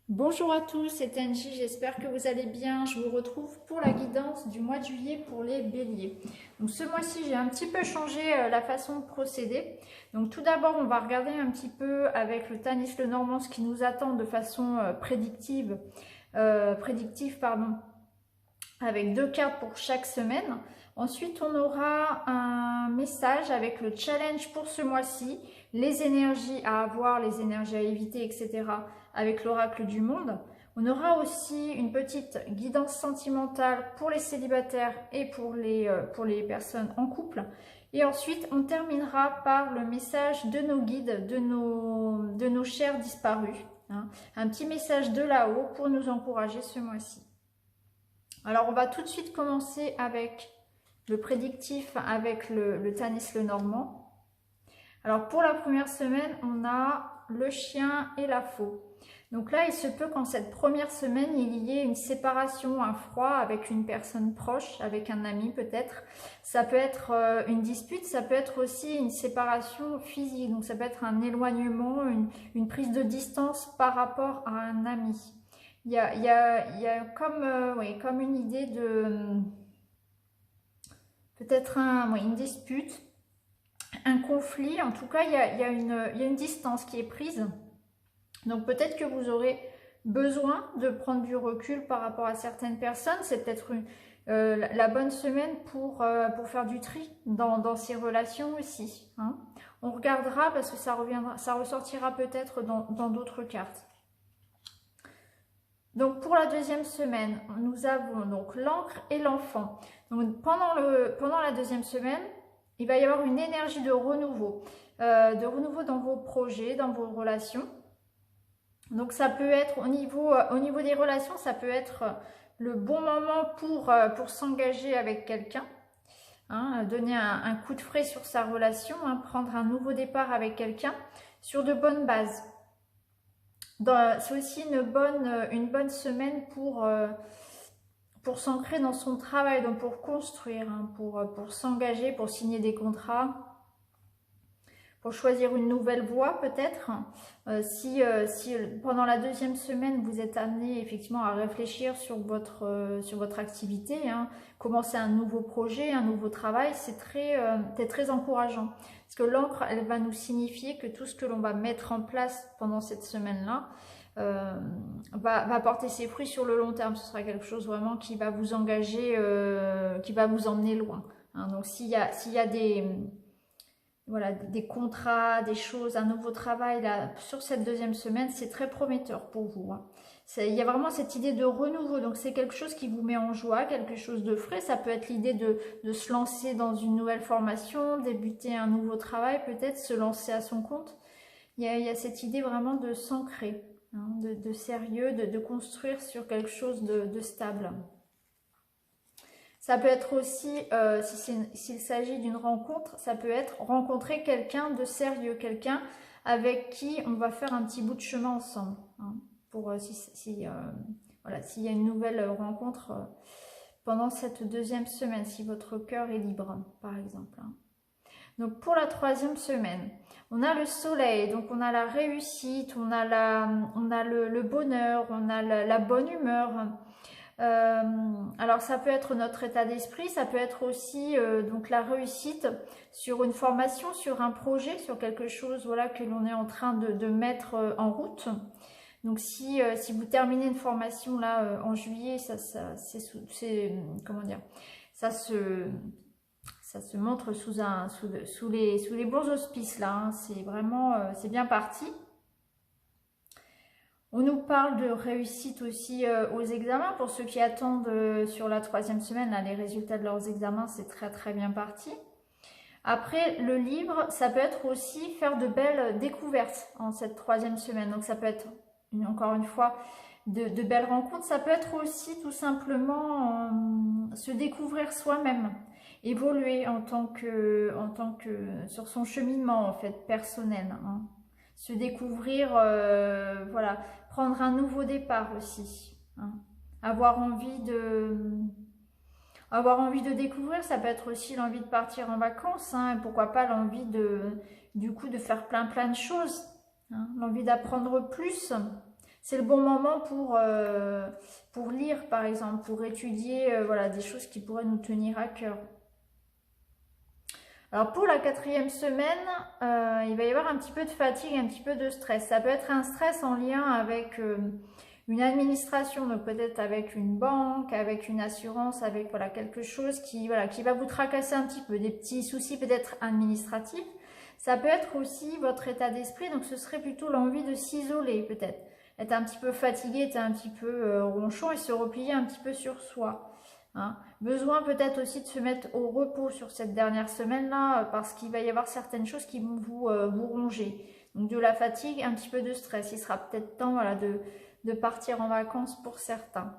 Bonjour à tous, c'est Angie, j'espère que vous allez bien. Je vous retrouve pour la guidance du mois de juillet pour les béliers. Donc ce mois-ci, j'ai un petit peu changé la façon de procéder. Donc tout d'abord, on va regarder un petit peu avec le Tanis Lenormand ce qui nous attend de façon prédictive, avec 2 cartes pour chaque semaine. Ensuite, on aura un message avec le challenge pour ce mois-ci, les énergies à avoir, les énergies à éviter, etc. avec l'oracle du monde. On aura aussi une petite guidance sentimentale pour les célibataires et pour les personnes en couple. Et ensuite, on terminera par le message de nos guides, de nos chers disparus. Un petit message de là-haut pour nous encourager ce mois-ci. Alors, on va tout de suite commencer avec le prédictif avec le Tanis Lenormand. Alors, pour la première semaine, on a le chien et la faux. Donc là, il se peut qu'en cette première semaine, il y ait une séparation, un froid avec une personne proche, avec un ami peut-être. Ça peut être une dispute, ça peut être aussi une séparation physique. Donc ça peut être un éloignement, une prise de distance par rapport à un ami. Il y a comme une idée de peut-être une dispute, un conflit. En tout cas, il y a une distance qui est prise. Donc peut-être que vous aurez besoin de prendre du recul par rapport à certaines personnes. C'est peut-être la bonne semaine pour faire du tri dans ces relations aussi. On regardera parce que ça ressortira peut-être dans d'autres cartes. Donc pour la deuxième semaine, nous avons donc l'encre et l'enfant. Donc pendant la deuxième semaine, il va y avoir une énergie de renouveau dans vos projets, dans vos relations. Donc ça peut être au niveau des relations, ça peut être le bon moment pour s'engager avec quelqu'un, donner un coup de frais sur sa relation, prendre un nouveau départ avec quelqu'un sur de bonnes bases. C'est aussi une bonne semaine pour s'ancrer dans son travail, donc pour construire, pour s'engager, pour signer des contrats, pour choisir une nouvelle voie peut-être. Si pendant la deuxième semaine, vous êtes amené effectivement à réfléchir sur votre activité, commencer un nouveau projet, un nouveau travail, c'est très encourageant. Parce que l'encre, elle va nous signifier que tout ce que l'on va mettre en place pendant cette semaine-là va porter ses fruits sur le long terme. Ce sera quelque chose vraiment qui va vous engager, qui va vous emmener loin. Donc s'il y a des contrats, des choses, un nouveau travail là, sur cette deuxième semaine, c'est très prometteur pour vous. Il y a vraiment cette idée de renouveau, donc c'est quelque chose qui vous met en joie, quelque chose de frais. Ça peut être l'idée de se lancer dans une nouvelle formation, débuter un nouveau travail, peut-être se lancer à son compte. Il y a cette idée vraiment de s'ancrer, de sérieux, de construire sur quelque chose de stable. Ça peut être aussi, s'il s'agit d'une rencontre, ça peut être rencontrer quelqu'un de sérieux, quelqu'un avec qui on va faire un petit bout de chemin ensemble. Pour s'il y a une nouvelle rencontre pendant cette deuxième semaine, si votre cœur est libre, par exemple. Donc pour la troisième semaine, on a le soleil, donc on a la réussite, on a le bonheur, on a la bonne humeur. Alors ça peut être notre état d'esprit, ça peut être aussi donc la réussite sur une formation, sur un projet, sur quelque chose que l'on est en train de mettre en route. Donc si vous terminez une formation là en juillet, ça se montre sous les bons auspices là. C'est vraiment c'est bien parti. On nous parle de réussite aussi aux examens. Pour ceux qui attendent sur la troisième semaine, là, les résultats de leurs examens, c'est très très bien parti. Après, le livre, ça peut être aussi faire de belles découvertes en cette troisième semaine. Donc ça peut être, encore une fois, de belles rencontres. Ça peut être aussi tout simplement se découvrir soi-même, évoluer en tant que sur son cheminement en fait personnel. Se découvrir, prendre un nouveau départ aussi. Avoir envie de découvrir, ça peut être aussi l'envie de partir en vacances, et pourquoi pas l'envie de faire plein de choses, l'envie d'apprendre plus. c'est le bon moment pour lire, par exemple, pour étudier voilà, des choses qui pourraient nous tenir à cœur. Alors pour la 4e semaine, il va y avoir un petit peu de fatigue, un petit peu de stress. Ça peut être un stress en lien avec une administration, donc peut-être avec une banque, avec une assurance, avec voilà, quelque chose qui va vous tracasser un petit peu, des petits soucis peut-être administratifs. Ça peut être aussi votre état d'esprit, donc ce serait plutôt l'envie de s'isoler peut-être. Être un petit peu fatigué, être un petit peu ronchon et se replier un petit peu sur soi. Hein. Besoin peut-être aussi de se mettre au repos sur cette dernière semaine-là, parce qu'il va y avoir certaines choses qui vont vous ronger. Donc de la fatigue, un petit peu de stress. Il sera peut-être temps voilà, de partir en vacances pour certains.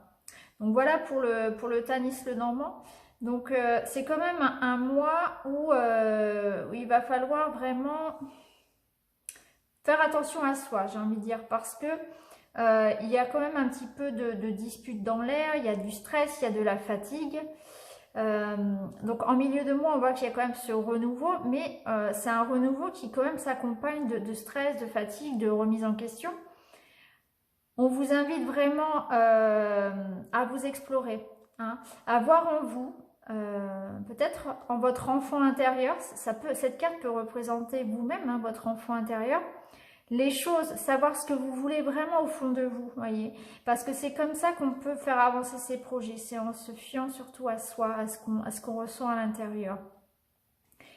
Donc voilà pour le Tanis le Normand. Donc c'est quand même un mois où il va falloir vraiment faire attention à soi, j'ai envie de dire, parce que il y a quand même un petit peu de dispute dans l'air, il y a du stress, il y a de la fatigue. Donc en milieu de mois, on voit qu'il y a quand même ce renouveau, mais c'est un renouveau qui quand même s'accompagne de stress, de fatigue, de remise en question. On vous invite vraiment à vous explorer, hein, à voir en vous, peut-être en votre enfant intérieur. Cette carte peut représenter vous-même, hein, votre enfant intérieur. Les choses, savoir ce que vous voulez vraiment au fond de vous, voyez. Parce que c'est comme ça qu'on peut faire avancer ses projets. C'est en se fiant surtout à soi, à ce qu'on ressent à l'intérieur.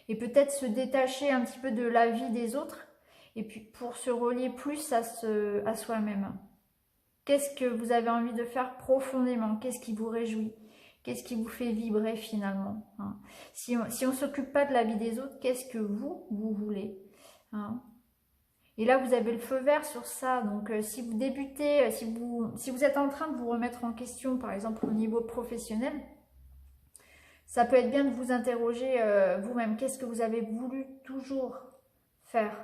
Et peut-être se détacher un petit peu de la vie des autres. Et puis pour se relier plus à soi-même. Qu'est-ce que vous avez envie de faire profondément? Qu'est-ce qui vous réjouit? Qu'est-ce qui vous fait vibrer finalement, hein? Si on ne s'occupe pas de la vie des autres, qu'est-ce que vous voulez, hein? Et là, vous avez le feu vert sur ça. Donc, si vous débutez, si vous êtes en train de vous remettre en question, par exemple au niveau professionnel, ça peut être bien de vous interroger vous-même. Qu'est-ce que vous avez voulu toujours faire,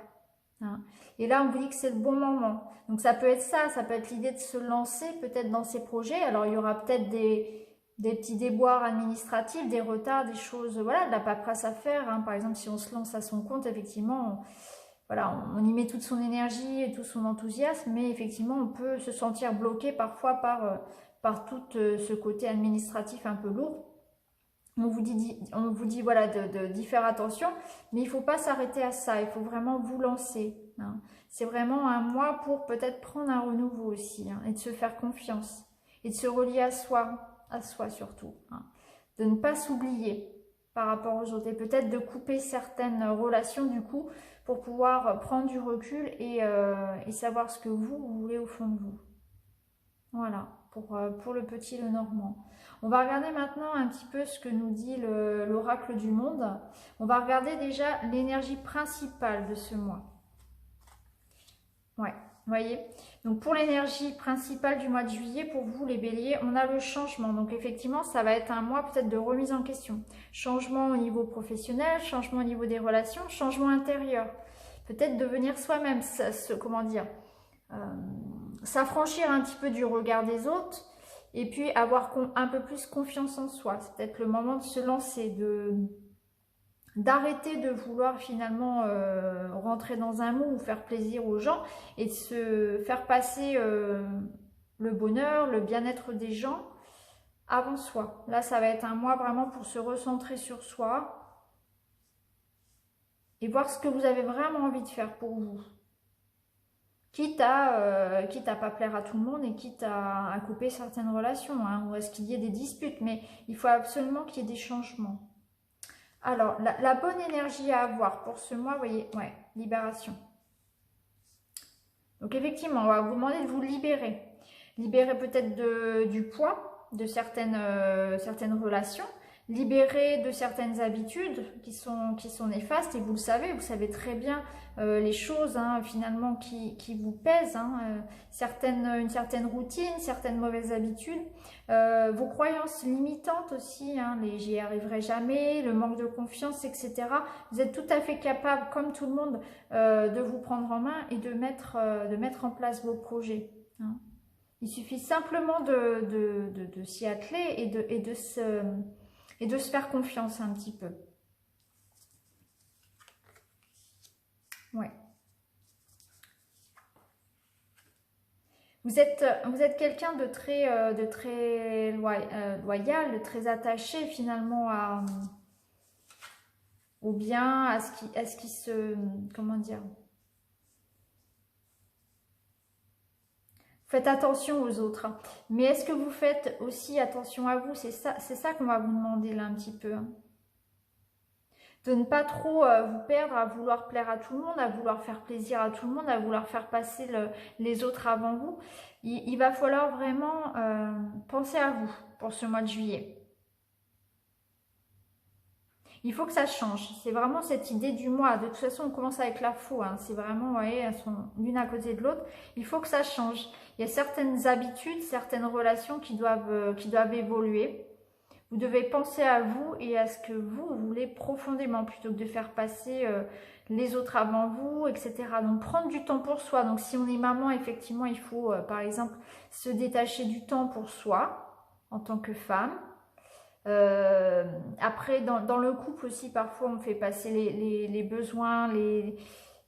hein? Et là, on vous dit que c'est le bon moment. Donc, ça peut être ça peut être l'idée de se lancer peut-être dans ces projets. Alors, il y aura peut-être des petits déboires administratifs, des retards, des choses, voilà, de la paperasse à faire, hein. Par exemple, si on se lance à son compte, effectivement, voilà, on y met toute son énergie et tout son enthousiasme, mais effectivement, on peut se sentir bloqué parfois par tout ce côté administratif un peu lourd. On vous dit voilà, d'y faire attention, mais il ne faut pas s'arrêter à ça, il faut vraiment vous lancer, hein. C'est vraiment un mois pour peut-être prendre un renouveau aussi, hein, et de se faire confiance, et de se relier à soi surtout, hein. De ne pas s'oublier par rapport aux autres, et peut-être de couper certaines relations du coup, pour pouvoir prendre du recul et savoir ce que vous voulez au fond de vous. Voilà, pour le petit le Normand. On va regarder maintenant un petit peu ce que nous dit l'oracle du monde. On va regarder déjà l'énergie principale de ce mois. Ouais, vous voyez. Donc pour l'énergie principale du mois de juillet, pour vous les béliers, on a le changement. Donc effectivement, ça va être un mois peut-être de remise en question. Changement au niveau professionnel, changement au niveau des relations, changement intérieur. Peut-être devenir soi-même, comment dire, s'affranchir un petit peu du regard des autres et puis avoir un peu plus confiance en soi. C'est peut-être le moment de se lancer, d'arrêter de vouloir finalement rentrer dans un moule ou faire plaisir aux gens et de se faire passer le bonheur, le bien-être des gens avant soi. Là, ça va être un mois vraiment pour se recentrer sur soi et voir ce que vous avez vraiment envie de faire pour vous. Quitte à pas plaire à tout le monde et quitte à couper certaines relations, hein, ou à ce qu'il y ait des disputes, mais il faut absolument qu'il y ait des changements. Alors, la bonne énergie à avoir pour ce mois, vous voyez, ouais, libération. Donc effectivement, on va vous demander de vous libérer. Libérer peut-être du poids de certaines relations, libérer de certaines habitudes qui sont néfastes, et vous le savez très bien les choses, hein, finalement qui vous pèsent, hein, une certaine routine, certaines mauvaises habitudes, vos croyances limitantes aussi, hein, les j'y arriverai jamais, le manque de confiance, etc. Vous êtes tout à fait capable, comme tout le monde, de vous prendre en main et de mettre en place vos projets, hein. Il suffit simplement de s'y atteler et de se faire confiance un petit peu. Ouais. Vous êtes quelqu'un de très loyal, de très attaché finalement au bien, à ce qui se... Comment dire? Faites attention aux autres. Mais est-ce que vous faites aussi attention à vous? C'est ça qu'on va vous demander là un petit peu. De ne pas trop vous perdre à vouloir plaire à tout le monde, à vouloir faire plaisir à tout le monde, à vouloir faire passer les autres avant vous. Il va falloir vraiment penser à vous pour ce mois de juillet. Il faut que ça change. C'est vraiment cette idée du mois. De toute façon, on commence avec la faux. Hein. C'est vraiment, vous voyez, elles sont l'une à côté de l'autre. Il faut que ça change. Il y a certaines habitudes, certaines relations qui doivent évoluer. Vous devez penser à vous et à ce que vous voulez profondément plutôt que de faire passer les autres avant vous, etc. Donc, prendre du temps pour soi. Donc, si on est maman, effectivement, il faut, par exemple, se détacher du temps pour soi en tant que femme. Après, dans le couple aussi, parfois, on fait passer les besoins,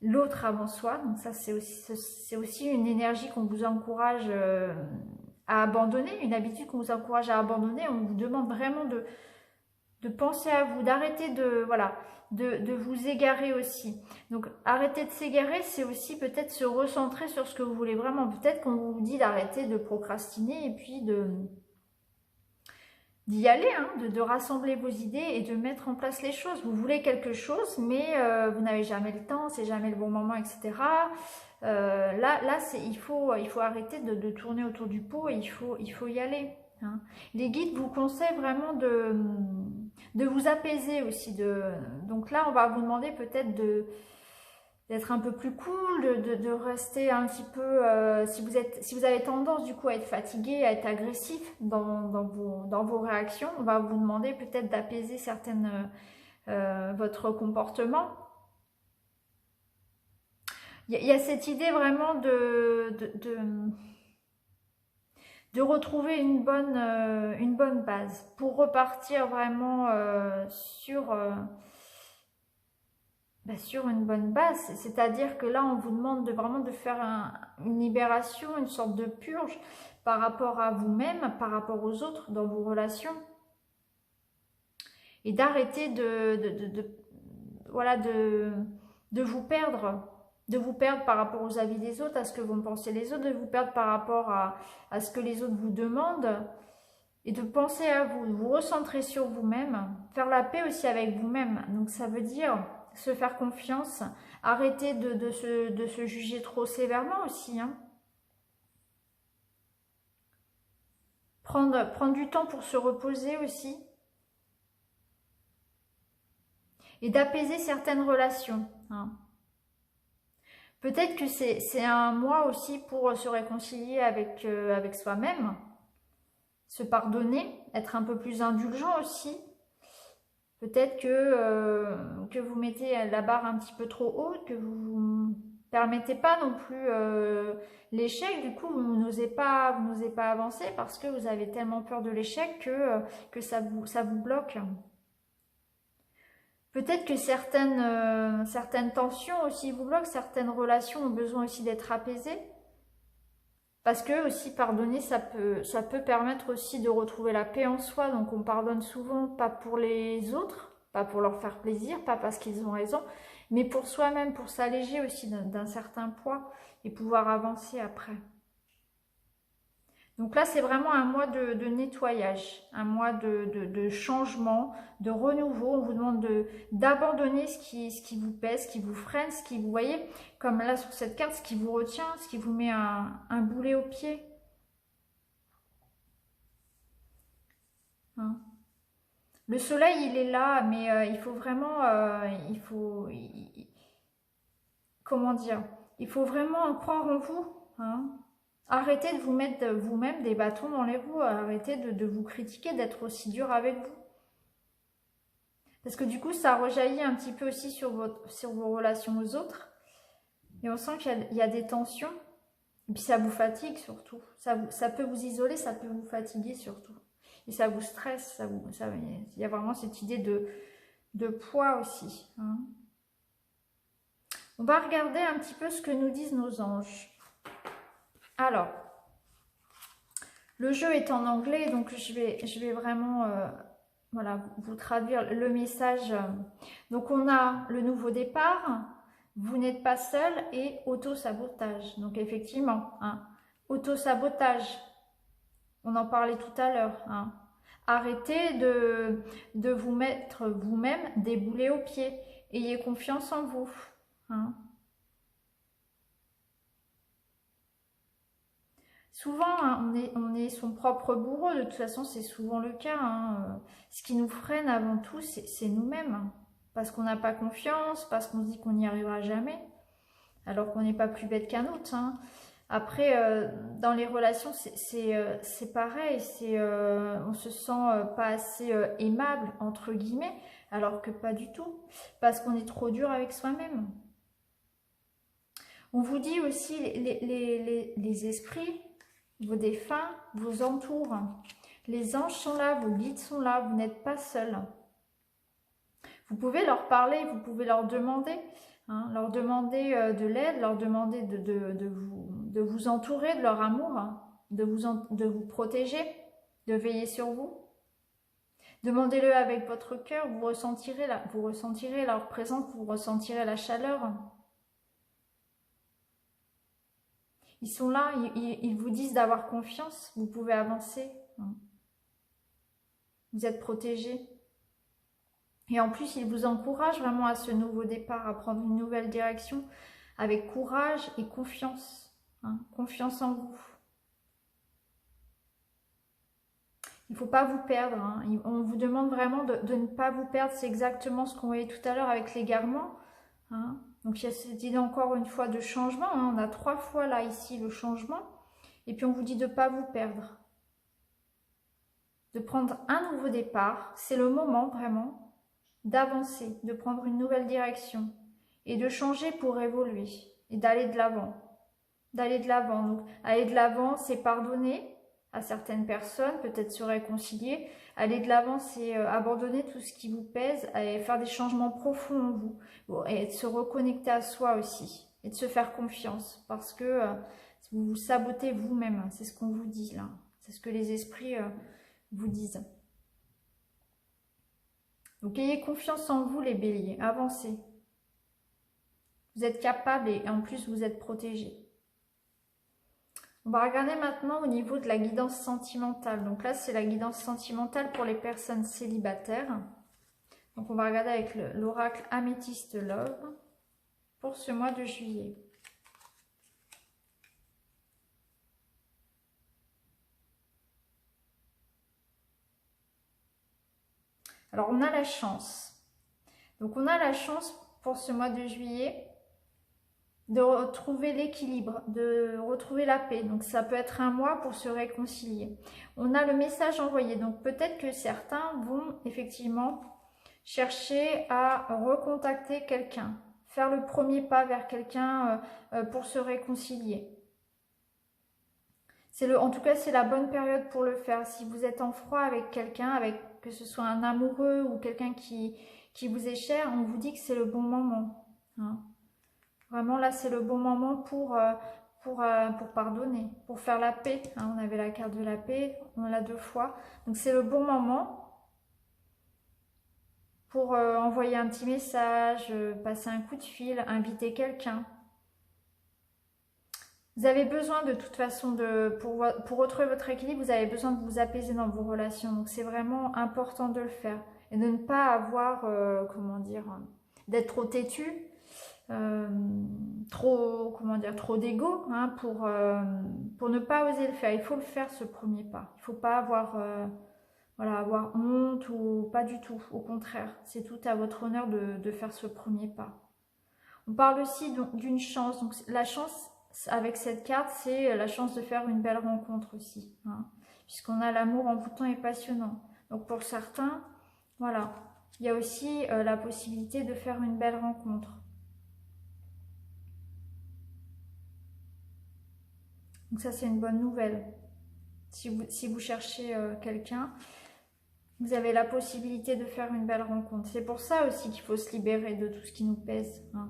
l'autre avant soi. Donc ça, c'est aussi une énergie qu'on vous encourage à abandonner, une habitude qu'on vous encourage à abandonner. On vous demande vraiment de penser à vous, d'arrêter de vous égarer aussi. Donc, arrêter de s'égarer, c'est aussi peut-être se recentrer sur ce que vous voulez vraiment. Peut-être qu'on vous dit d'arrêter de procrastiner et puis d'y aller, hein, de rassembler vos idées et de mettre en place les choses. Vous voulez quelque chose, mais vous n'avez jamais le temps, c'est jamais le bon moment, etc. Là il faut arrêter de tourner autour du pot et il faut y aller. Hein. Les guides vous conseillent vraiment de vous apaiser aussi. Donc là, on va vous demander peut-être d'être un peu plus cool, de rester un petit peu, si vous avez tendance du coup à être fatigué, à être agressif dans vos réactions, on va vous demander peut-être d'apaiser votre comportement. Il y a cette idée vraiment de retrouver une bonne base pour repartir vraiment sur une bonne base, c'est-à-dire que là on vous demande vraiment de faire une libération, une sorte de purge par rapport à vous-même, par rapport aux autres dans vos relations et d'arrêter de vous perdre par rapport aux avis des autres, à ce que vont penser les autres, de vous perdre par rapport à ce que les autres vous demandent et de penser à vous, de vous recentrer sur vous-même, faire la paix aussi avec vous-même. Donc ça veut dire se faire confiance, arrêter de se juger trop sévèrement aussi. Hein. Prendre du temps pour se reposer aussi. Et d'apaiser certaines relations. Hein. Peut-être que c'est un mois aussi pour se réconcilier avec soi-même, se pardonner, être un peu plus indulgent aussi. Peut-être que vous mettez la barre un petit peu trop haute, que vous ne permettez pas non plus l'échec. Du coup, vous n'osez pas avancer parce que vous avez tellement peur de l'échec que ça vous bloque. Peut-être que certaines tensions aussi vous bloquent, certaines relations ont besoin aussi d'être apaisées. Parce que aussi pardonner, ça peut permettre aussi de retrouver la paix en soi. Donc on pardonne souvent, pas pour les autres, pas pour leur faire plaisir, pas parce qu'ils ont raison, mais pour soi-même, pour s'alléger aussi d'un certain poids et pouvoir avancer après. Donc là, c'est vraiment un mois de nettoyage, un mois de changement, de renouveau. On vous demande d'abandonner ce qui vous pèse, ce qui vous freine, ce qui vous voyez, comme là sur cette carte, ce qui vous retient, ce qui vous met un boulet au pied. Hein. Le soleil, il est là, mais il faut vraiment, comment dire, il faut vraiment croire en vous. Hein. Arrêtez de vous mettre vous-même des bâtons dans les roues, arrêtez de vous critiquer, d'être aussi dur avec vous. Parce que du coup, ça rejaillit un petit peu aussi sur vos relations aux autres. Et on sent qu'il y a des tensions. Et puis ça vous fatigue surtout. Ça peut vous isoler, ça peut vous fatiguer surtout. Et ça vous stresse. Il y a vraiment cette idée de poids aussi. Hein. On va regarder un petit peu ce que nous disent nos anges. Alors, Le jeu est en anglais, donc je vais vraiment voilà, vous traduire le message. Donc on a le nouveau départ, vous n'êtes pas seul et auto-sabotage. Donc effectivement, hein, auto-sabotage, on en parlait tout à l'heure. Hein. Arrêtez de vous mettre vous-même des boulets aux pieds. Ayez confiance en vous. Hein. Souvent, hein, on est son propre bourreau. De toute façon, c'est souvent le cas. Hein. Ce qui nous freine avant tout, c'est nous-mêmes. Hein. Parce qu'on n'a pas confiance, parce qu'on se dit qu'on n'y arrivera jamais. Alors qu'on n'est pas plus bête qu'un autre. Hein. Après, dans les relations, c'est pareil. On se sent pas assez aimable, entre guillemets, alors que pas du tout. Parce qu'on est trop dur avec soi-même. On vous dit aussi, les esprits, vos défunts vous entourent. Les anges sont là, vos guides sont là, vous n'êtes pas seul. Vous pouvez leur parler, vous pouvez leur demander, hein, leur demander de l'aide, leur demander de vous entourer de leur amour, hein, de vous protéger, de veiller sur vous. Demandez-le avec votre cœur, vous ressentirez leur présence, vous ressentirez la chaleur. Ils sont là, ils vous disent d'avoir confiance, vous pouvez avancer. Vous êtes protégés. Et en plus, ils vous encouragent vraiment à ce nouveau départ, à prendre une nouvelle direction avec courage et confiance. Hein, confiance en vous. Il ne faut pas vous perdre. Hein. On vous demande vraiment de ne pas vous perdre. C'est exactement ce qu'on voyait tout à l'heure avec l'égarement. Hein. Donc il y a cette idée encore une fois de changement. Hein. On a 3 fois là ici le changement. Et puis on vous dit de ne pas vous perdre. De prendre un nouveau départ. C'est le moment vraiment d'avancer, de prendre une nouvelle direction et de changer pour évoluer et d'aller de l'avant. D'aller de l'avant. Donc aller de l'avant, c'est pardonner à certaines personnes, peut-être se réconcilier. Aller de l'avant, c'est abandonner tout ce qui vous pèse et faire des changements profonds en vous. Et de se reconnecter à soi aussi. Et de se faire confiance. Parce que vous vous sabotez vous-même. C'est ce qu'on vous dit là. C'est ce que les esprits vous disent. Donc ayez confiance en vous les béliers. Avancez. Vous êtes capables et en plus vous êtes protégés. On va regarder maintenant au niveau de la guidance sentimentale. Donc là, c'est la guidance sentimentale pour les personnes célibataires. Donc on va regarder avec l'oracle Améthyste Love pour ce mois de juillet. Alors on a la chance. Donc on a la chance pour ce mois de juillet de retrouver l'équilibre, de retrouver la paix. Donc ça peut être un mois pour se réconcilier. On a le message envoyé. Donc peut-être que certains vont effectivement chercher à recontacter quelqu'un, faire le premier pas vers quelqu'un pour se réconcilier. En tout cas, c'est la bonne période pour le faire. Si vous êtes en froid avec quelqu'un, que ce soit un amoureux ou quelqu'un qui vous est cher, on vous dit que c'est le bon moment. Hein. Vraiment, là, c'est le bon moment pour pardonner, pour faire la paix. Hein. On avait la carte de la paix, on l'a 2 fois. Donc, c'est le bon moment pour envoyer un petit message, passer un coup de fil, inviter quelqu'un. Vous avez besoin de toute façon, pour retrouver votre équilibre, vous avez besoin de vous apaiser dans vos relations. Donc, c'est vraiment important de le faire. Et de ne pas avoir, comment dire, d'être trop têtu. Trop d'ego hein, pour ne pas oser le faire. Il faut le faire ce premier pas. Il ne faut pas avoir honte ou pas du tout. Au contraire, c'est tout à votre honneur de faire ce premier pas. On parle aussi d'une chance. Donc la chance avec cette carte, c'est la chance de faire une belle rencontre aussi, hein, puisqu'on a l'amour envoûtant et passionnant. Donc pour certains, voilà, il y a aussi la possibilité de faire une belle rencontre. Donc ça, c'est une bonne nouvelle. Si vous cherchez quelqu'un, vous avez la possibilité de faire une belle rencontre. C'est pour ça aussi qu'il faut se libérer de tout ce qui nous pèse. Hein.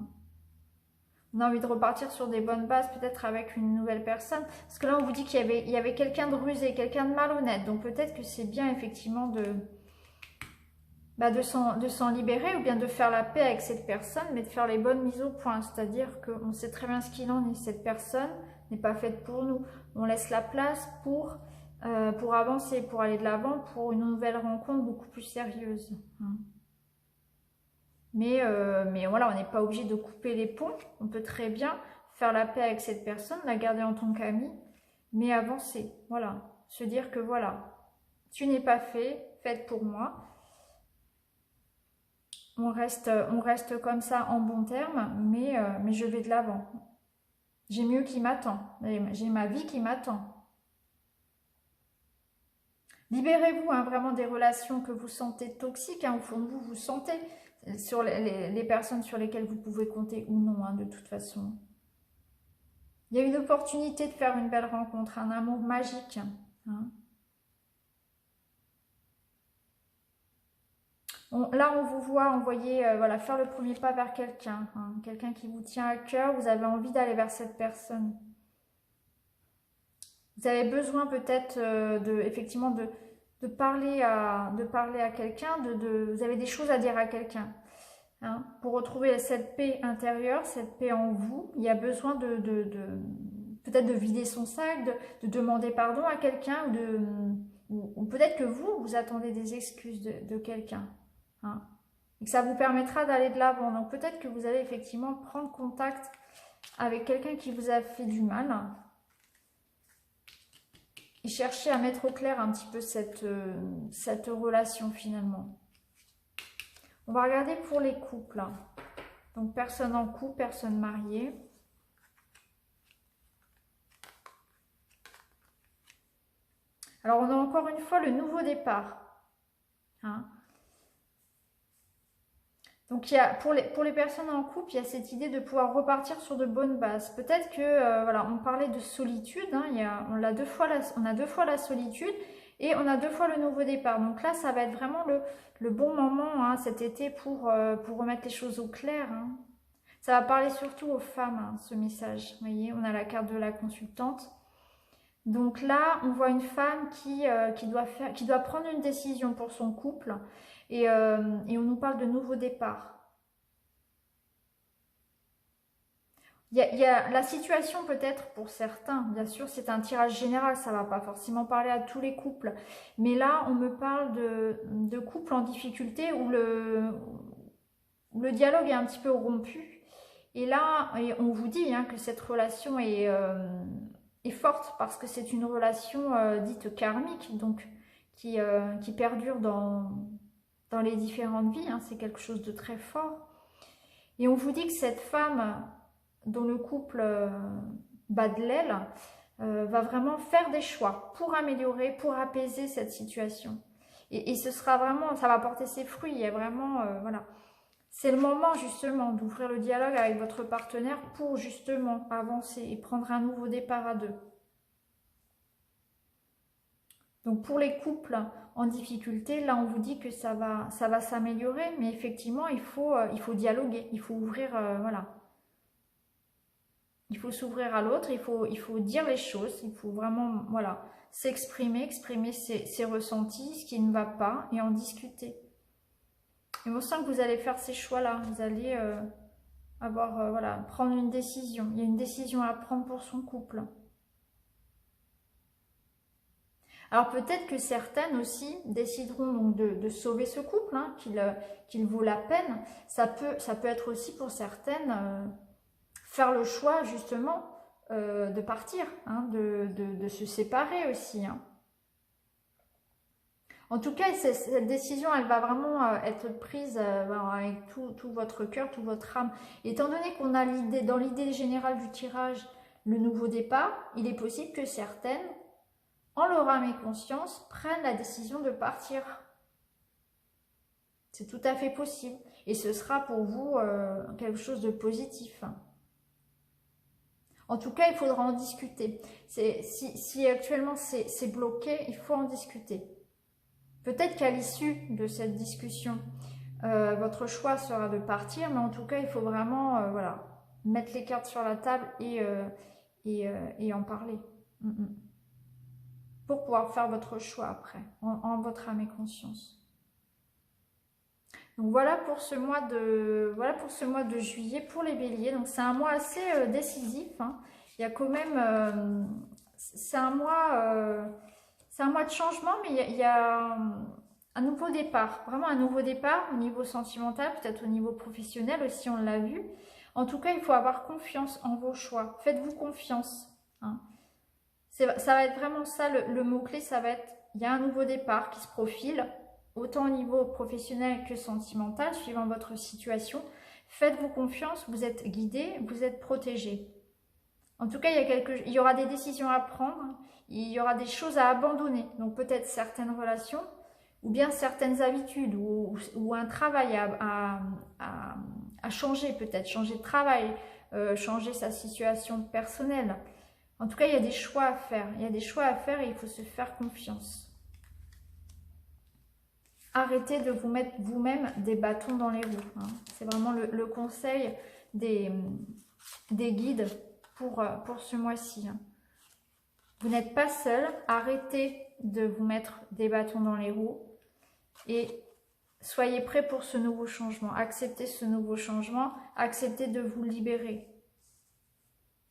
On a envie de repartir sur des bonnes bases, peut-être avec une nouvelle personne. Parce que là, on vous dit qu'il y avait quelqu'un de rusé, quelqu'un de malhonnête. Donc peut-être que c'est bien effectivement de s'en libérer ou bien de faire la paix avec cette personne, mais de faire les bonnes mises au point. C'est-à-dire qu'on sait très bien ce qu'il en est. Cette personne n'est pas faite pour nous. On laisse la place pour avancer, pour aller de l'avant, pour une nouvelle rencontre beaucoup plus sérieuse. Mais voilà, on n'est pas obligé de couper les ponts. On peut très bien faire la paix avec cette personne, la garder en tant qu'amie, mais avancer. Voilà, se dire que voilà, tu n'es pas faite pour moi. On reste comme ça en bon terme, mais je vais de l'avant. J'ai mieux qui m'attend. J'ai ma vie qui m'attend. Libérez-vous vraiment des relations que vous sentez toxiques. Au fond de vous, vous sentez sur les personnes sur lesquelles vous pouvez compter ou non, de toute façon. Il y a une opportunité de faire une belle rencontre, un amour magique. Là, on vous voit envoyer, voilà, faire le premier pas vers quelqu'un. Quelqu'un qui vous tient à cœur, vous avez envie d'aller vers cette personne. Vous avez besoin peut-être effectivement de parler à quelqu'un, vous avez des choses à dire à quelqu'un. Pour retrouver cette paix intérieure, cette paix en vous, il y a besoin peut-être de vider son sac, de demander pardon à quelqu'un, ou peut-être que vous attendez des excuses de quelqu'un. Et que ça vous permettra d'aller de l'avant. Donc peut-être que vous allez effectivement prendre contact avec quelqu'un qui vous a fait du mal. Et chercher à mettre au clair un petit peu cette relation finalement. On va regarder pour les couples. Donc personne en couple, personne mariée. Alors on a encore une fois le nouveau départ. Donc pour les personnes en couple, il y a cette idée de pouvoir repartir sur de bonnes bases. Peut-être que, voilà, on parlait de solitude, on a deux fois la solitude et on a 2 fois le nouveau départ. Donc là, ça va être vraiment le bon moment cet été pour remettre les choses au clair. Ça va parler surtout aux femmes, ce message. Vous voyez, on a la carte de la consultante. Donc là, on voit une femme qui doit prendre une décision pour son couple. Et on nous parle de nouveau départ. Il y a la situation peut-être pour certains, bien sûr c'est un tirage général, ça ne va pas forcément parler à tous les couples. Mais là on me parle de couples en difficulté où le dialogue est un petit peu rompu. Et là on vous dit que cette relation est forte parce que c'est une relation dite karmique, donc qui perdure dans les différentes vies, c'est quelque chose de très fort. Et on vous dit que cette femme dont le couple bat de l'aile va vraiment faire des choix pour améliorer, pour apaiser cette situation. Et ce sera vraiment, ça va porter ses fruits. Il y a vraiment, voilà. C'est le moment justement d'ouvrir le dialogue avec votre partenaire pour justement avancer et prendre un nouveau départ à deux. Donc pour les couples en difficulté, là on vous dit que ça va s'améliorer, mais effectivement il faut dialoguer, il faut ouvrir, voilà. Il faut s'ouvrir à l'autre, il faut dire les choses, il faut vraiment, voilà, exprimer ses ressentis, ce qui ne va pas, et en discuter. Et on sent que vous allez faire ces choix-là, vous allez voilà, prendre une décision. Il y a une décision à prendre pour son couple. Alors peut-être que certaines aussi décideront donc de sauver ce couple, qu'il vaut la peine. Ça peut être aussi pour certaines faire le choix justement de partir, de se séparer aussi. En tout cas, cette décision, elle va vraiment être prise avec tout votre cœur, tout votre âme. Étant donné qu'on a dans l'idée générale du tirage le nouveau départ, il est possible que certaines, en leur âme et conscience, prennent la décision de partir. C'est tout à fait possible. Et ce sera pour vous quelque chose de positif. En tout cas, il faudra en discuter. Si actuellement c'est bloqué, il faut en discuter. Peut-être qu'à l'issue de cette discussion, votre choix sera de partir, mais en tout cas, il faut vraiment voilà, mettre les cartes sur la table et en parler. Pour pouvoir faire votre choix après, en votre âme et conscience. Donc voilà pour ce mois de juillet pour les béliers. Donc c'est un mois assez décisif, hein. Il y a quand même, c'est un mois de changement, mais il y a un nouveau départ, vraiment un nouveau départ au niveau sentimental, peut-être au niveau professionnel aussi, on l'a vu. En tout cas, il faut avoir confiance en vos choix. Faites-vous confiance, hein. Ça va être vraiment ça, le mot-clé, ça va être, il y a un nouveau départ qui se profile, autant au niveau professionnel que sentimental, suivant votre situation. Faites-vous confiance, vous êtes guidé, vous êtes protégé. En tout cas, il y aura des décisions à prendre, il y aura des choses à abandonner. Donc peut-être certaines relations, ou bien certaines habitudes, ou un travail à changer peut-être, changer de travail, changer sa situation personnelle. En tout cas, il y a des choix à faire. Il y a des choix à faire et il faut se faire confiance. Arrêtez de vous mettre vous-même des bâtons dans les roues, hein. C'est vraiment le conseil des guides pour ce mois-ci, hein. Vous n'êtes pas seul. Arrêtez de vous mettre des bâtons dans les roues et soyez prêts pour ce nouveau changement. Acceptez ce nouveau changement. Acceptez de vous libérer,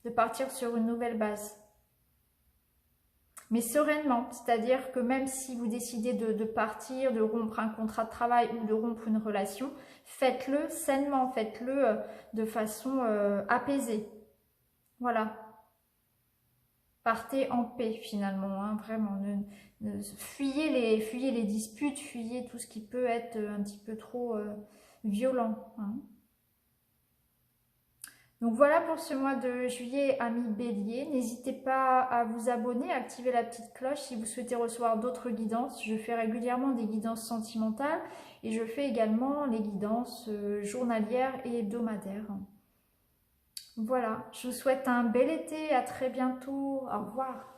de partir sur une nouvelle base. Mais sereinement, c'est-à-dire que même si vous décidez de partir, de rompre un contrat de travail ou de rompre une relation, faites-le sainement, faites-le de façon apaisée. Voilà. Partez en paix finalement, hein, vraiment. Fuyez les disputes, fuyez tout ce qui peut être un petit peu trop violent, hein. Donc voilà pour ce mois de juillet, amis béliers. N'hésitez pas à vous abonner, à activer la petite cloche si vous souhaitez recevoir d'autres guidances. Je fais régulièrement des guidances sentimentales et je fais également les guidances journalières et hebdomadaires. Voilà, je vous souhaite un bel été, à très bientôt, au revoir.